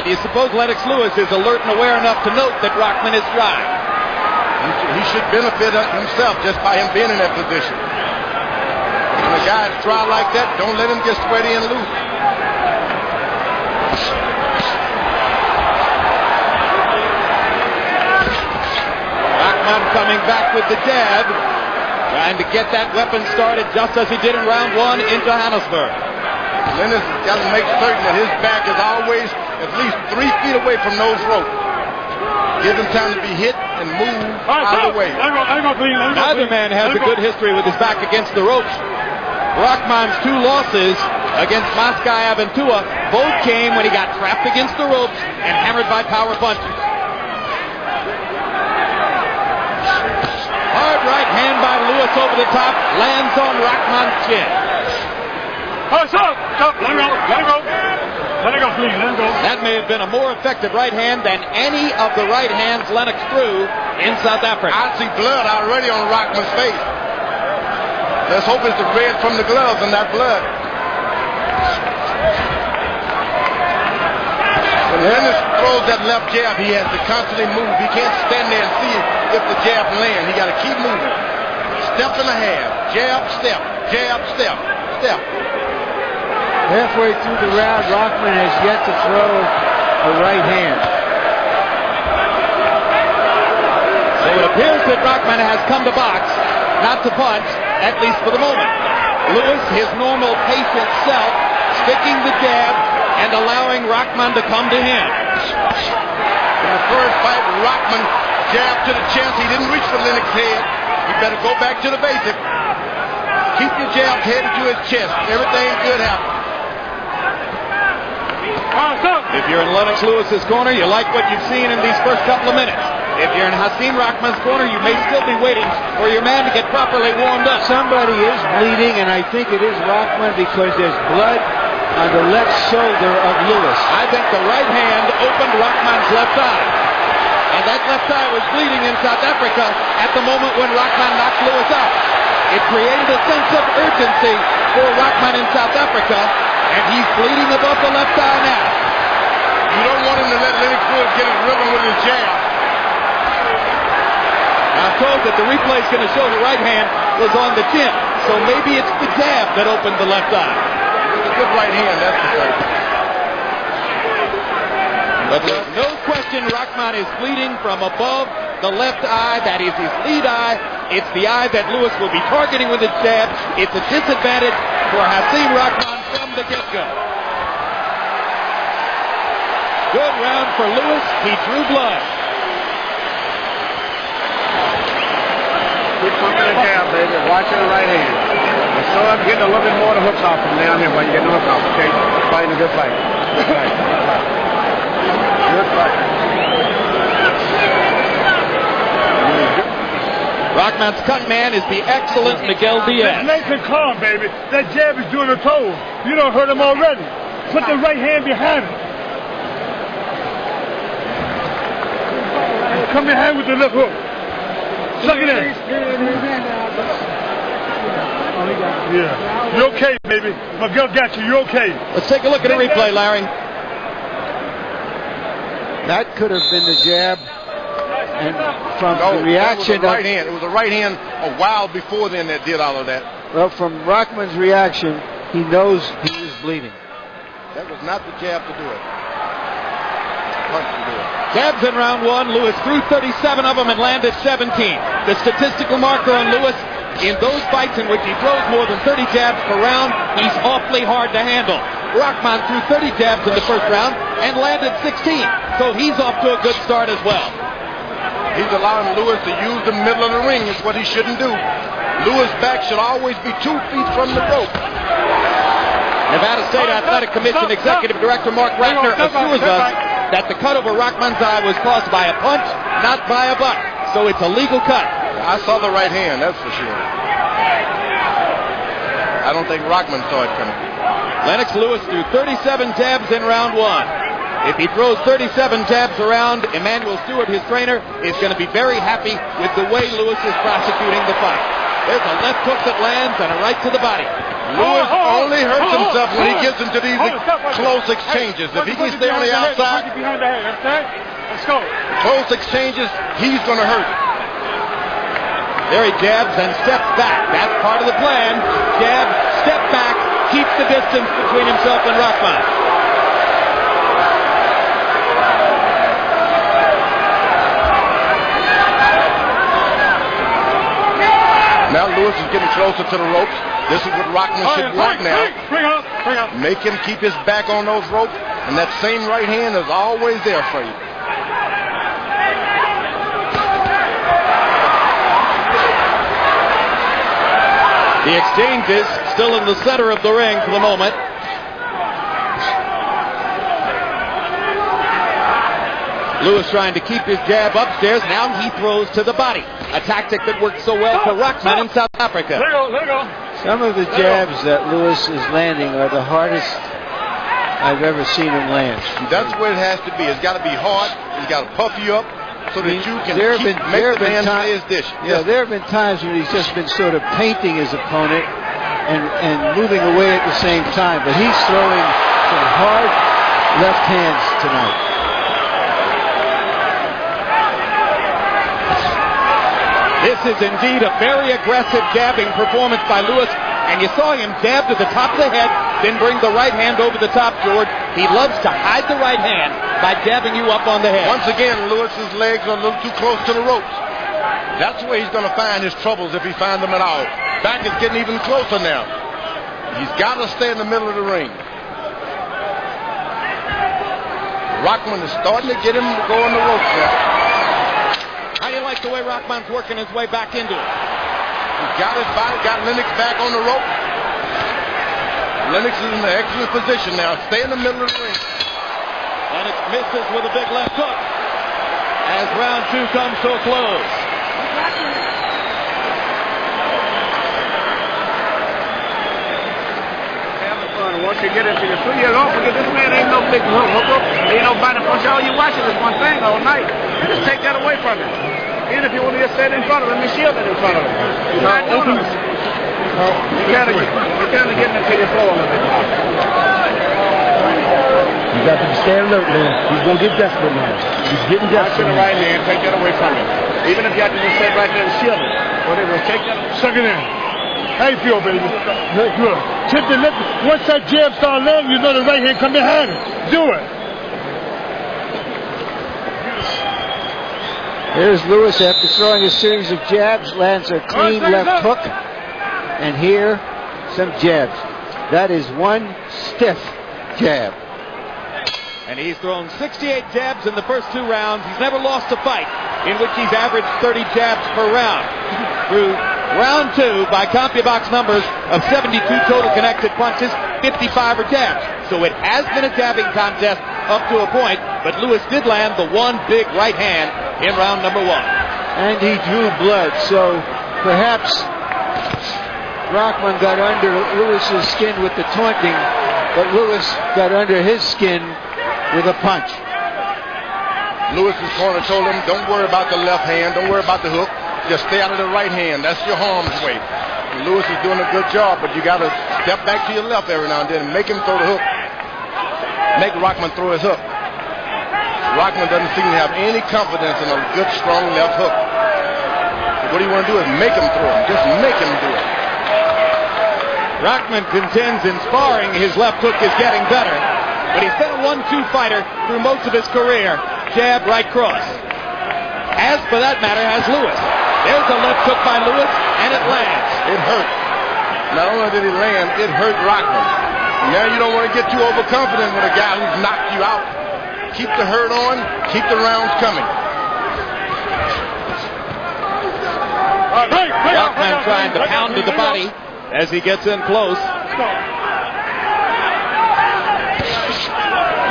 do you suppose Lennox Lewis is alert and aware enough to note that Rahman is dry? He should benefit himself just by him being in that position. When a guy's dry like that, don't let him get sweaty and loose. Rahman coming back with the jab, trying to get that weapon started just as he did in round one in Johannesburg. Lennox has got to make certain that his back is always at least 3 feet away from those ropes. Give him time to be hit and move out of the way. Neither man has a good history with his back against the ropes. Rahman's 2 losses against Maskai Aventua both came when he got trapped against the ropes and hammered by power punches. Hard right hand by Lewis over the top, lands on Rahman's chin. Stop. Let him go. Let him go, please. Let him go. That may have been a more effective right hand than any of the right hands Lennox threw in South Africa. I see blood already on Rahman's face. Let's hope it's the red from the gloves and that blood. When Lennox throws that left jab, he has to constantly move. He can't stand there and see if the jab lands. He got to keep moving. Step and a half. Jab, step. Jab, step. Step. Halfway through the round, Rahman has yet to throw a right hand. So it appears that Rahman has come to box, not to punch, at least for the moment. Lewis, his normal patient self, sticking the jab and allowing Rahman to come to him. In the first fight, Rahman jabbed to the chest. He didn't reach for Lennox's head. You better go back to the basic. Keep your jab headed to his chest. Everything good happens. If you're in Lennox Lewis's corner, you like what you've seen in these first couple of minutes. If you're in Hasim Rahman's corner, you may still be waiting for your man to get properly warmed up. Somebody is bleeding, and I think it is Rahman because there's blood on the left shoulder of Lewis. I think the right hand opened Rahman's left eye. And that left eye was bleeding in South Africa at the moment when Rahman knocked Lewis out. It created a sense of urgency for Rahman in South Africa, and he's bleeding above the left eye now. You don't want him to let Lennox Lewis get his rhythm with his jab. I'm told that the replay is going to show the right hand was on the chin, so maybe it's the jab that opened the left eye. It's a good right hand, that's the thing. But there's no question Rahman is bleeding from above the left eye. That is his lead eye. It's the eye that Lewis will be targeting with his jab. It's a disadvantage for Hasim Rahman from the get-go. Good round for Lewis. He drew blood. Keep pumping the jab, baby. Watching the right hand. So I'm getting a little bit more of the hooks off from down here, but you're getting the hooks off, okay? Fighting a good fight. Good fight. Good fight. Rahman's cut man is the excellent Miguel Diaz. Nice and calm, baby. That jab is doing a toll. You don't hurt him already. Put the right hand behind him. Come behind with the left hook. Suck it in. Yeah. You're okay, baby. Miguel got you. You're okay. Let's take a look at the replay, Larry. That could have been the jab. And from the reaction, that was a right hand. It was a right hand a while before then that did all of that. Well, from Rahman's reaction, he knows he is bleeding. That was not the jab to do it. Punch to do it. Jabs in round one. Lewis threw 37 of them and landed 17. The statistical marker on Lewis in those fights in which he throws more than 30 jabs per round, he's awfully hard to handle. Rahman threw 30 jabs in the first round and landed 16. So he's off to a good start as well. He's allowing Lewis to use the middle of the ring. Is what he shouldn't do. Lewis' back should always be 2 feet from the rope. Nevada State Athletic Commission Executive Director Mark Ratner assures us that the cut over Rahman's eye was caused by a punch, not by a butt. So it's a legal cut. I saw the right hand, that's for sure. I don't think Rahman saw it coming. Lennox Lewis threw 37 jabs in round one. If he throws 37 jabs around, Emmanuel Stewart, his trainer, is going to be very happy with the way Lewis is prosecuting the fight. There's a left hook that lands and a right to the body. Lewis only hurts himself when he gets into these close exchanges. If he can stay on the outside, Let's go. close exchanges, he's going to hurt. There he jabs and steps back. That's part of the plan. Jab, step back, keeps the distance between himself and Rahman. Now Lewis is getting closer to the ropes. This is what Rahman should want now. Bring up. Make him keep his back on those ropes, and that same right hand is always there for you. The exchange is still in the center of the ring for the moment. Lewis trying to keep his jab upstairs. Now he throws to the body. A tactic that worked so well for Rahman in South Africa. There you go. Some of the jabs that Lewis is landing are the hardest I've ever seen him land. That's where it has to be. It's got to be hard. It's got to puff you up so that you can make the man stay his dish. Yeah, there have been times when he's just been sort of painting his opponent and moving away at the same time. But he's throwing some hard left hands tonight. This is indeed a very aggressive jabbing performance by Lewis. And you saw him jab to the top of the head, then bring the right hand over the top, George. He loves to hide the right hand by jabbing you up on the head. Once again, Lewis's legs are a little too close to the ropes. That's where he's going to find his troubles if he finds them at all. Back is getting even closer now. He's got to stay in the middle of the ring. Rahman is starting to get him to go on the ropes now. How do you like the way Rahman's working his way back into it? He's got his body, got Lennox back on the rope. Lennox is in an excellent position now. Stay in the middle of the ring. Lennox misses with a big left hook as round two comes to a close. Once you get into your 2 years old, forget this man ain't no big hookup. Ain't nobody punch. All you watching is one thing all night. You just take that away from him. Even if you want to just stand in front of him and shield it in front of him. He's not doing it. You gotta get him until you floor a little bit. You got to stay alert, man. He's going to get desperate now. He's getting Watch desperate. the right hand, take that away from him. Even if you have to just stay right there and shield it. Whatever, take that. Suck it in. How you feel, baby? Good. Tip the lip. Once that jab starts landing, you know the right hand come behind it. Do it. Here's Lewis after throwing a series of jabs, lands a clean left hook. And here, some jabs. That is one stiff jab. And he's thrown 68 jabs in the first two rounds. He's never lost a fight in which he's averaged 30 jabs per round. Through round two, by CompuBox numbers of 72 total connected punches, 55 are jabs. So it has been a jabbing contest up to a point, but Lewis did land the one big right hand in round number one. And he drew blood, so perhaps Rahman got under Lewis's skin with the taunting, but Lewis got under his skin with a punch. Lewis's corner told him, don't worry about the left hand, don't worry about the hook, just stay out of the right hand. That's your harm's way. And Lewis is doing a good job, but you got to step back to your left every now and then and make him throw the hook. Make Rahman throw his hook. Rahman doesn't seem to have any confidence in a good, strong left hook. So what do you want to do is make him throw it. Just make him do it. Rahman contends in sparring his left hook is getting better, but he's been a 1-2 fighter through most of his career. Jab, right cross. As for that matter, has Lewis. There's a left hook by Lewis, and it lands. It hurt. Not only did he land, it hurt Rahman. Now you don't want to get too overconfident with a guy who's knocked you out. Keep the hurt on, keep the rounds coming. Rahman trying to pound to the body as he gets in close.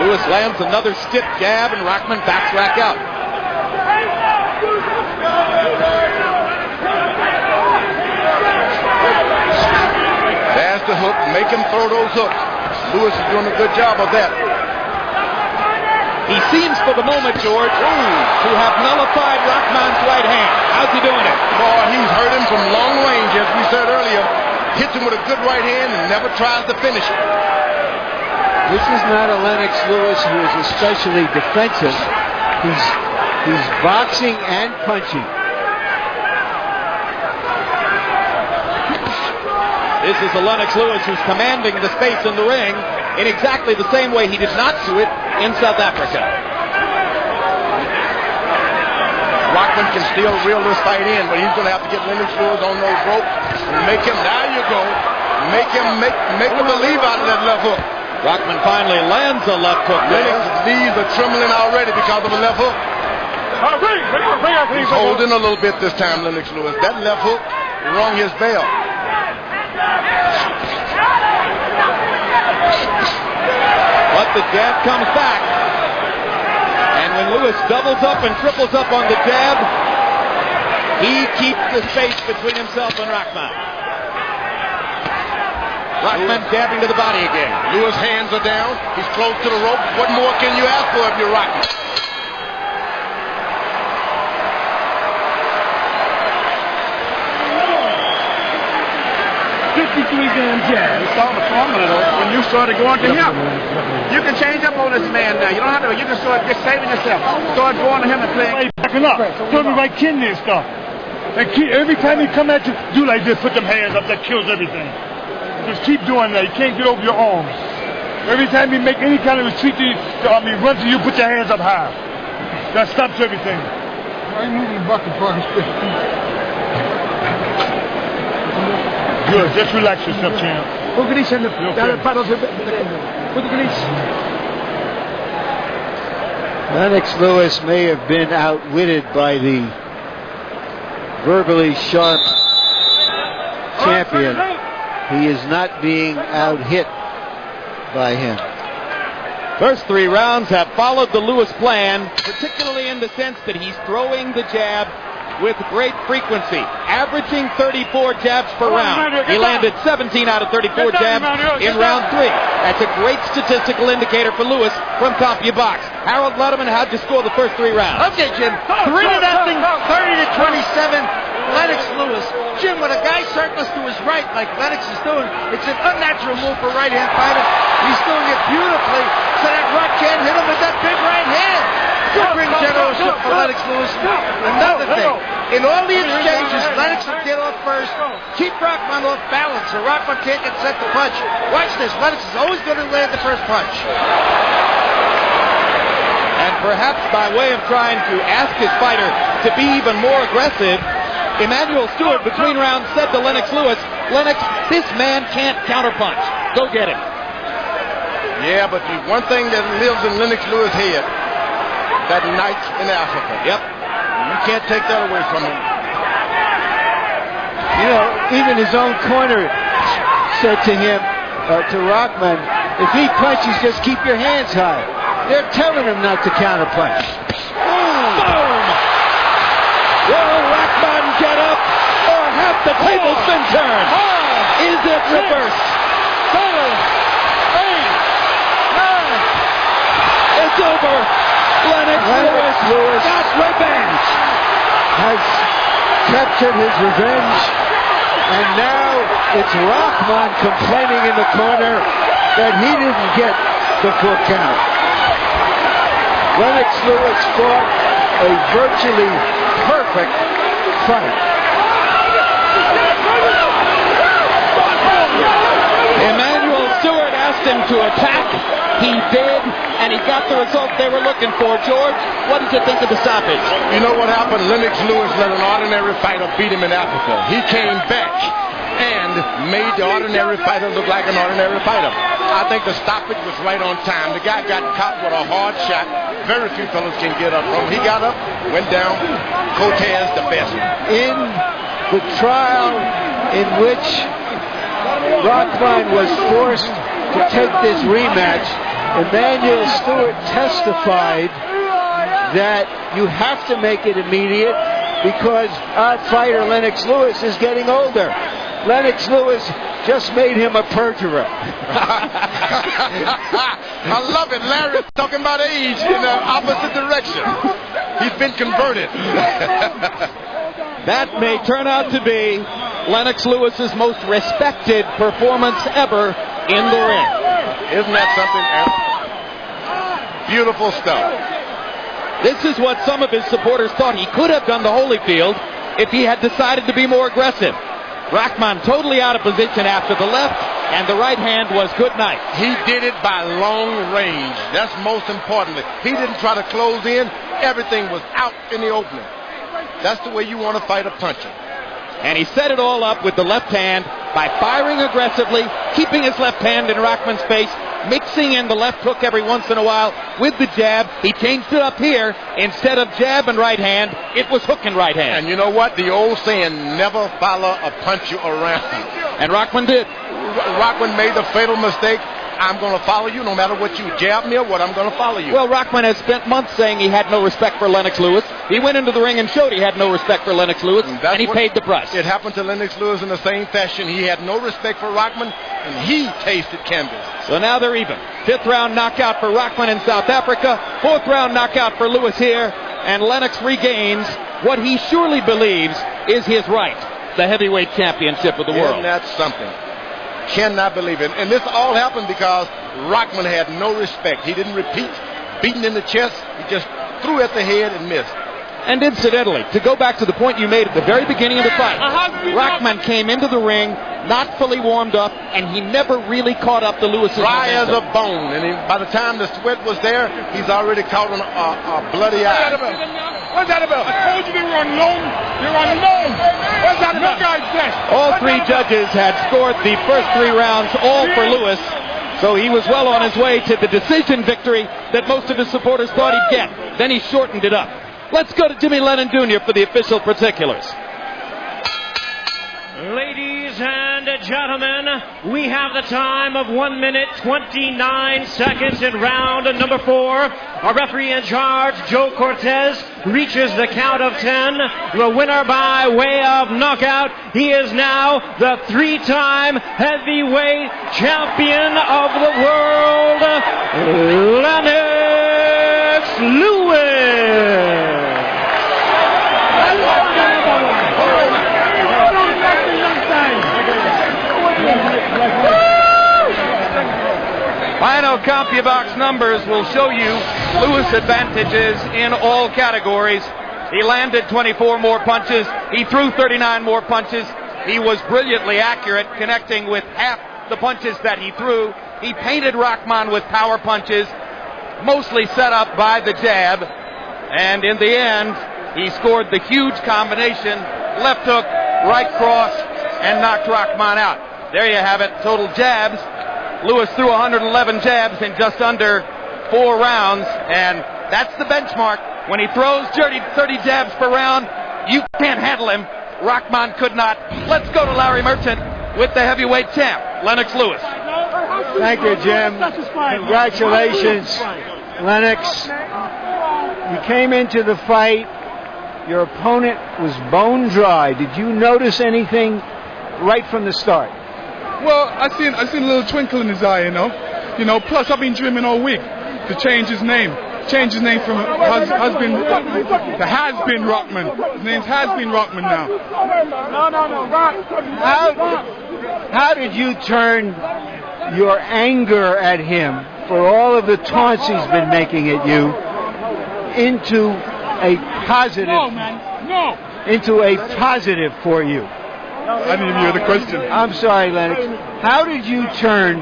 Lewis lands another stiff jab, and Rahman backs back out. There's the hook. Make him throw those hooks. Lewis is doing a good job of that. He seems for the moment, George, to have nullified Rahman's right hand. How's he doing it? Boy, he's hurt him from long range, as we said earlier. Hits him with a good right hand and never tries to finish it. This is not a Lennox Lewis who is especially defensive. He's boxing and punching. This is the Lennox Lewis who's commanding the space in the ring in exactly the same way he did not do it in South Africa. Rahman can still reel this fight in, but he's going to have to get Lennox Lewis on those ropes and make him, there you go, make him believe out of that left hook. Rahman finally lands a left hook there. Lennox's knees are trembling already because of a left hook. He's holding a little bit this time, Lennox Lewis. That left hook rung his bell. But the jab comes back. And when Lewis doubles up and triples up on the jab, he keeps the space between himself and Rahman. Rahman jabbing to the body again. Lewis' hands are down. He's close to the rope. What more can you ask for if you're Rahman? 53 damn jabs. It's all the formula though. When you started going to him, you can change up on this man now. You don't have to. You can start just saving yourself. Start going to him and playing. Backing up. Throw me right kidney and stuff. And every time he come at you, do like this. Put them hands up. That kills everything. Just keep doing that. You can't get over your arms. Every time you make any kind of retreat, run to you, put your hands up high. That stops everything. I ain't moving the bucket for Good. Just relax yourself, champ. Lennox Lewis may have been outwitted by the verbally sharp champion. He is not being out-hit by him. First 3 rounds have followed the Lewis plan, particularly in the sense that he's throwing the jab with great frequency, averaging 34 jabs per round. He landed 17 out of 34 jabs in round 3. That's a great statistical indicator for Lewis from CompuBox. Harold Letterman, how'd you score the first 3 rounds? Okay, Jim. 3-0, 30-27. Lennox Lewis. Jim, when a guy circles to his right like Lennox is doing, it's an unnatural move for a right-hand fighter. He's doing it beautifully, so that Rock can't hit him with that big right hand. Supreme generalship for Lennox Lewis. Another thing, in all the exchanges, Lennox will get off first, keep Rahman off balance, so Rahman can't get set to punch. Watch this, Lennox is always going to land the first punch. And perhaps by way of trying to ask his fighter to be even more aggressive, Emmanuel Stewart between rounds said to Lennox Lewis, Lennox, this man can't counterpunch. Go get him. Yeah, but the one thing that lives in Lennox Lewis' head, that night in Africa. Yep. You can't take that away from him. You know, even his own corner said to him, to Rahman, if he punches, just keep your hands high. They're telling him not to counterpunch. Boom! Will Rahman get up, or have the tables been turned? Is it reversed? 7, 8, 9. It's over. Lennox Lewis got revenge. Has captured his revenge, and now it's Rahman complaining in the corner that he didn't get the full count. Lennox Lewis fought a virtually perfect fight. Emmanuel Stewart asked him to attack. He did, and he got the result they were looking for. George, what did you think of the stoppage? You know what happened? Lennox Lewis let an ordinary fighter beat him in Africa. He came back and made the ordinary fighter look like an ordinary fighter. I think the stoppage was right on time. The guy got caught with a hard shot. Very few fellas can get up from him. He got up, went down. Cortez, the best. In the trial in which Rahman was forced to take this rematch, Emmanuel Stewart testified that you have to make it immediate because our fighter Lennox Lewis is getting older. Lennox Lewis just made him a perjurer. I love it. Larry's talking about age in the opposite direction. He's been converted. That may turn out to be Lennox Lewis's most respected performance ever in the ring. Isn't that something? Beautiful stuff. This is what some of his supporters thought he could have done to Holyfield if he had decided to be more aggressive. Rahman totally out of position after the left, and the right hand was good night. He did it by long range. That's most importantly. He didn't try to close in. Everything was out in the opening. That's the way you want to fight a puncher. And he set it all up with the left hand by firing aggressively, keeping his left hand in Rahman's face, mixing in the left hook every once in a while with the jab. He changed it up here. Instead of jab and right hand, it was hook and right hand. And you know what? The old saying, never follow a puncher around. And Rahman did. Rahman made the fatal mistake. I'm going to follow you no matter what you jab me or what, I'm going to follow you. Well, Rahman has spent months saying he had no respect for Lennox Lewis. He went into the ring and showed he had no respect for Lennox Lewis, and he paid the price. It happened to Lennox Lewis in the same fashion. He had no respect for Rahman, and he tasted canvas. So now they're even. 5th round knockout for Rahman in South Africa. 4th round knockout for Lewis here. And Lennox regains what he surely believes is his right, the heavyweight championship of the world. Isn't that something? Cannot believe it. And this all happened because Rahman had no respect. He didn't repeat. Beaten in the chest, he just threw at the head and missed. And incidentally, to go back to the point you made at the very beginning of the fight, Rahman came into the ring not fully warmed up, and he never really caught up to Lewis's dry momentum. as a bone. And by the time the sweat was there, he's already caught on a bloody eye. What's that about? I told you they were on loan. You're on loan. What's that about? No guy's dead. All three judges had scored the first 3 rounds, all for Lewis. So he was well on his way to the decision victory that most of his supporters thought he'd get. Then he shortened it up. Let's go to Jimmy Lennon Jr. for the official particulars. Ladies and gentlemen, we have the time of 1 minute 29 seconds in round number 4. Our referee in charge, Joe Cortez, reaches the count of 10. The winner by way of knockout. He is now the 3-time heavyweight champion of the world, Lennox Lewis. Final CompuBox numbers will show you Lewis advantages in all categories. He landed 24 more punches. He threw 39 more punches. He was brilliantly accurate, connecting with half the punches that he threw. He painted Rahman with power punches, mostly set up by the jab. And in the end, he scored the huge combination, left hook, right cross, and knocked Rahman out. There you have it, total jabs. Lewis threw 111 jabs in just under 4 rounds, and that's the benchmark. When he throws 30 jabs per round, you can't handle him. Rahman could not. Let's go to Larry Merchant with the heavyweight champ, Lennox Lewis. Thank you, Jim. Congratulations, Lennox. You came into the fight. Your opponent was bone dry. Did you notice anything right from the start? Well, I seen a little twinkle in his eye, you know. Plus I've been dreaming all week to change his name. Change his name from has-been Rahman. His name's Has-been Rahman now. How did you turn your anger at him for all of the taunts he's been making at you into a positive? No, man. No. Into a positive for you? I didn't even hear the question. I'm sorry, Lennox. How did you turn?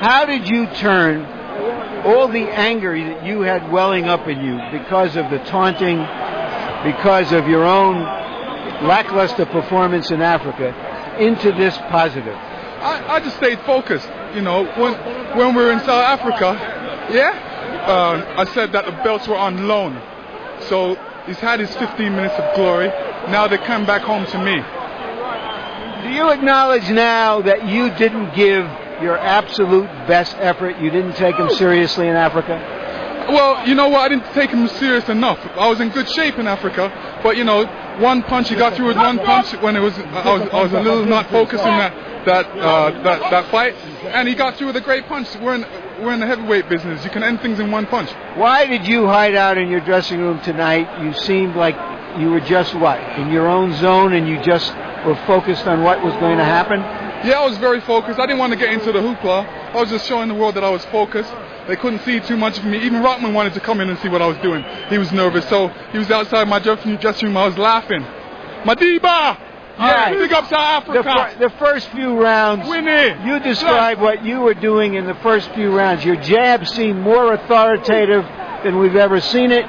How did you turn all the anger that you had welling up in you because of the taunting, because of your own lackluster performance in Africa, into this positive? I just stayed focused. When we were in South Africa, I said that the belts were on loan. So he's had his 15 minutes of glory. Now they come back home to me. Do you acknowledge now that you didn't give your absolute best effort? You didn't take him seriously in Africa? Well, you know what? I didn't take him serious enough. I was in good shape in Africa, but one punch. He got through with one punch when it was I was a little not focused in that fight, and he got through with a great punch. We're in the heavyweight business. You can end things in one punch. Why did you hide out in your dressing room tonight? You seemed like you were just in your own zone, and you just were focused on what was going to happen? Yeah, I was very focused. I didn't want to get into the hoopla. I was just showing the world that I was focused. They couldn't see too much of me. Even Rockman wanted to come in and see what I was doing. He was nervous, so he was outside my dressing room. I was laughing. Madiba! Yeah, big up South Africa. The first few rounds, you describe what you were doing in the first few rounds. Your jab seemed more authoritative than we've ever seen it.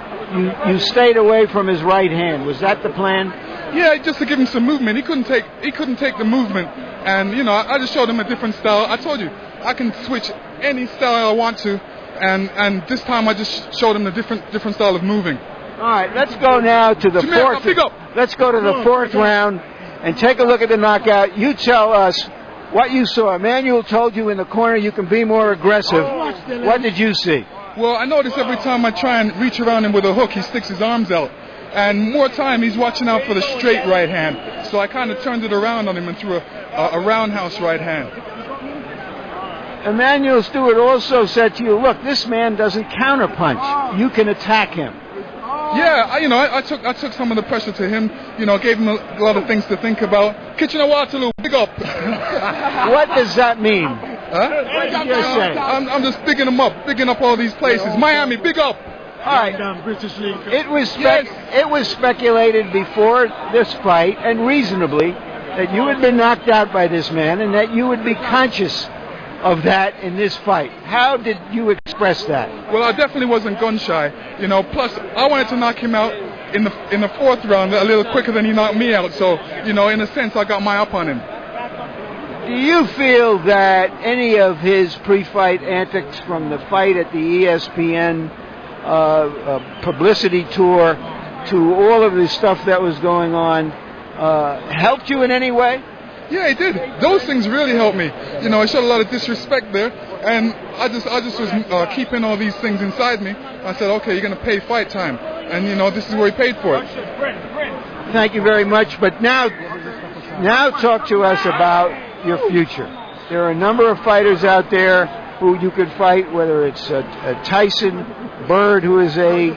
You stayed away from his right hand. Was that the plan? Yeah, just to give him some movement. He couldn't take the movement, and I just showed him a different style. I told you I can switch any style I want to, and this time I just showed him a different style of moving. All right, let's go now to the fourth. Let's go to the fourth round and take a look at the knockout. You tell us what you saw. Emmanuel told you in the corner you can be more aggressive. What did you see? Well, I notice every time I try and reach around him with a hook, he sticks his arms out. And more time, he's watching out for the straight right hand. So I kind of turned it around on him and threw a roundhouse right hand. Emmanuel Stewart also said to you, look, this man doesn't counterpunch. You can attack him. Yeah, I took some of the pressure to him. Gave him a lot of things to think about. Kitchener-Waterloo, big up. What does that mean? Huh? What did you say? I'm just bigging him up, bigging up all these places. Miami, big up. All right. It was speculated before this fight, and reasonably, that you had been knocked out by this man, and that you would be conscious of that in this fight. How did you express that? Well, I definitely wasn't gun shy. Plus I wanted to knock him out in the fourth round a little quicker than he knocked me out. So, in a sense, I got my up on him. Do you feel that any of his pre-fight antics from the fight at the ESPN publicity tour to all of the stuff that was going on helped you in any way? Yeah, it did. Those things really helped me. I showed a lot of disrespect there, and I just was keeping all these things inside me. I said, okay, you're going to pay fight time, and this is where he paid for it. Thank you very much. But now talk to us about your future. There are a number of fighters out there who you could fight, whether it's Tyson, Bird, who is a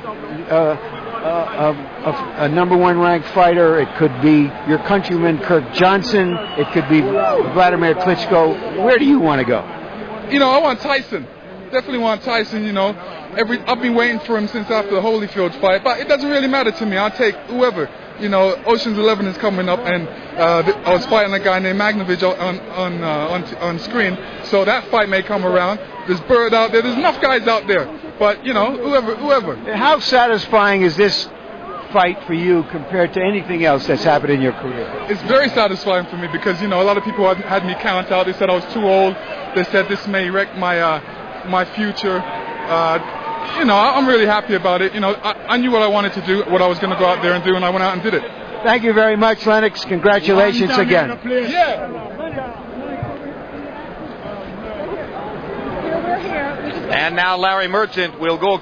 number one ranked fighter. It could be your countryman Kirk Johnson. It could be Vladimir Klitschko. Where do you want to go? I want Tyson. Definitely want Tyson. I've been waiting for him since after the Holyfield fight, but it doesn't really matter to me. I'll take whoever. Ocean's 11 is coming up, and I was fighting a guy named Magnovich on screen, so that fight may come around. There's Bird out there. There's enough guys out there, but whoever. How satisfying is this fight for you compared to anything else that's happened in your career? It's very satisfying for me because a lot of people had me count out. They said I was too old. They said this may wreck my future. I'm really happy about it. I knew what I wanted to do, what I was going to go out there and do, and I went out and did it. Thank you very much, Lennox. Congratulations again. Yeah. And now Larry Merchant will go